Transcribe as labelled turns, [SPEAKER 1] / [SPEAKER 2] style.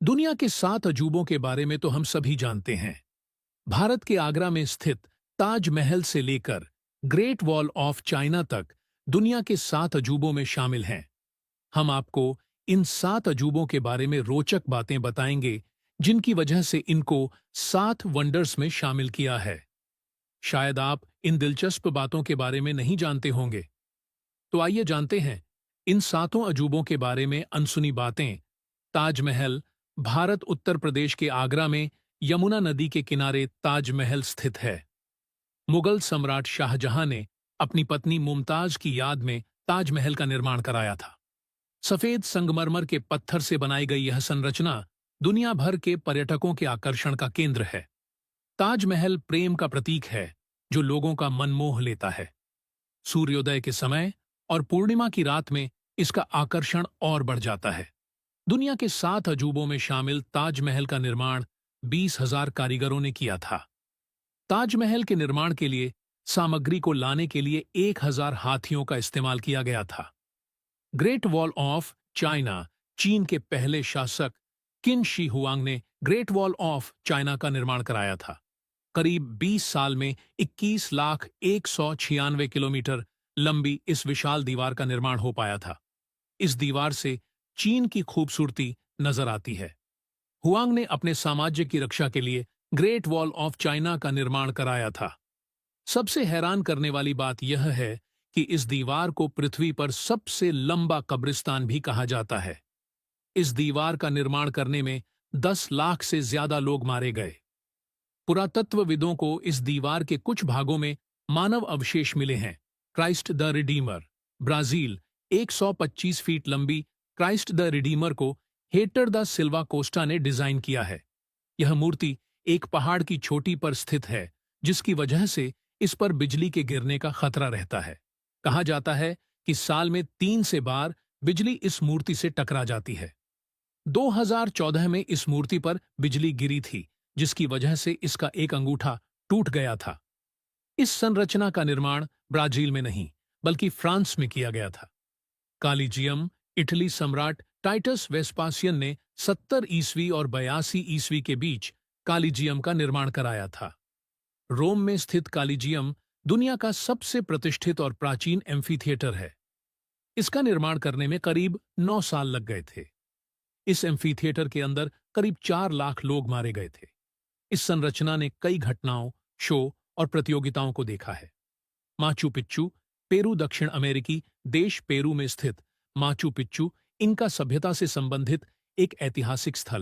[SPEAKER 1] दुनिया के 7 अजूबों के बारे में तो हम सभी जानते हैं। भारत के आगरा में स्थित ताजमहल से लेकर ग्रेट वॉल ऑफ चाइना तक दुनिया के 7 अजूबों में शामिल हैं। हम आपको इन 7 अजूबों के बारे में रोचक बातें बताएंगे, जिनकी वजह से इनको 7 वंडर्स में शामिल किया है। शायद आप इन दिलचस्प बातों के बारे में नहीं जानते होंगे। तो आइए जानते हैं इन 7 अजूबों के बारे में अनसुनी बातें। ताजमहल भारत उत्तर प्रदेश के आगरा में यमुना नदी के किनारे ताजमहल स्थित है। मुगल सम्राट शाहजहां ने अपनी पत्नी मुमताज की याद में ताजमहल का निर्माण कराया था। सफेद संगमरमर के पत्थर से बनाई गई यह संरचना दुनिया भर के पर्यटकों के आकर्षण का केंद्र है। ताजमहल प्रेम का प्रतीक है, जो लोगों का मन मोह लेता है। सूर्योदय के समय और पूर्णिमा की रात में इसका आकर्षण और बढ़ जाता है। दुनिया के 7 अजूबों में शामिल ताजमहल का निर्माण 20,000 कारीगरों ने किया था। ताजमहल के निर्माण के लिए सामग्री को लाने के लिए 1,000 हाथियों का इस्तेमाल किया गया था। ग्रेट वॉल ऑफ चाइना चीन के पहले शासक किन शी हुआंग ने ग्रेट वॉल ऑफ चाइना का निर्माण कराया था। करीब 20 साल में 21,196 किलोमीटर लंबी इस विशाल दीवार का निर्माण हो पाया था। इस दीवार से चीन की खूबसूरती नजर आती है। हुआंग ने अपने साम्राज्य की रक्षा के लिए ग्रेट वॉल ऑफ चाइना का निर्माण कराया था। सबसे हैरान करने वाली बात यह है कि इस दीवार को पृथ्वी पर सबसे लंबा कब्रिस्तान भी कहा जाता है। इस दीवार का निर्माण करने में 10 लाख से ज्यादा लोग मारे गए। पुरातत्वविदों को इस दीवार के कुछ भागों में मानव अवशेष मिले हैं। Christ the Redeemer, Brazil. 125 feet लंबी क्राइस्ट द रिडीमर को हेक्टर दा सिल्वा कोस्टा ने डिजाइन किया है। यह मूर्ति एक पहाड़ की चोटी पर स्थित है, जिसकी वजह से इस पर बिजली के गिरने का खतरा रहता है। कहा जाता है कि साल में 3 से बार बिजली इस मूर्ति से टकरा जाती है। 2014 में इस मूर्ति पर बिजली गिरी थी, जिसकी वजह से इसका एक अंगूठा टूट गया था। इस संरचना का निर्माण ब्राजील में नहीं, बल्कि फ्रांस में किया गया था। कालीजियम इटली सम्राट टाइटस वेस्पासियन ने 70 ईस्वी और 82 ईस्वी के बीच कालीजियम का निर्माण कराया था। रोम में स्थित कालीजियम दुनिया का सबसे प्रतिष्ठित और प्राचीन एम्फीथिएटर है। इसका निर्माण करने में करीब 9 साल लग गए थे। इस एम्फीथिएटर के अंदर करीब 4 लाख लोग मारे गए थे। इस संरचना ने कई घटनाओं, शो और प्रतियोगिताओं को देखा है। माचू पिच्चू, पेरू दक्षिण अमेरिकी देश पेरू में स्थित माचू पिच्चू इंका सभ्यता से संबंधित एक ऐतिहासिक स्थल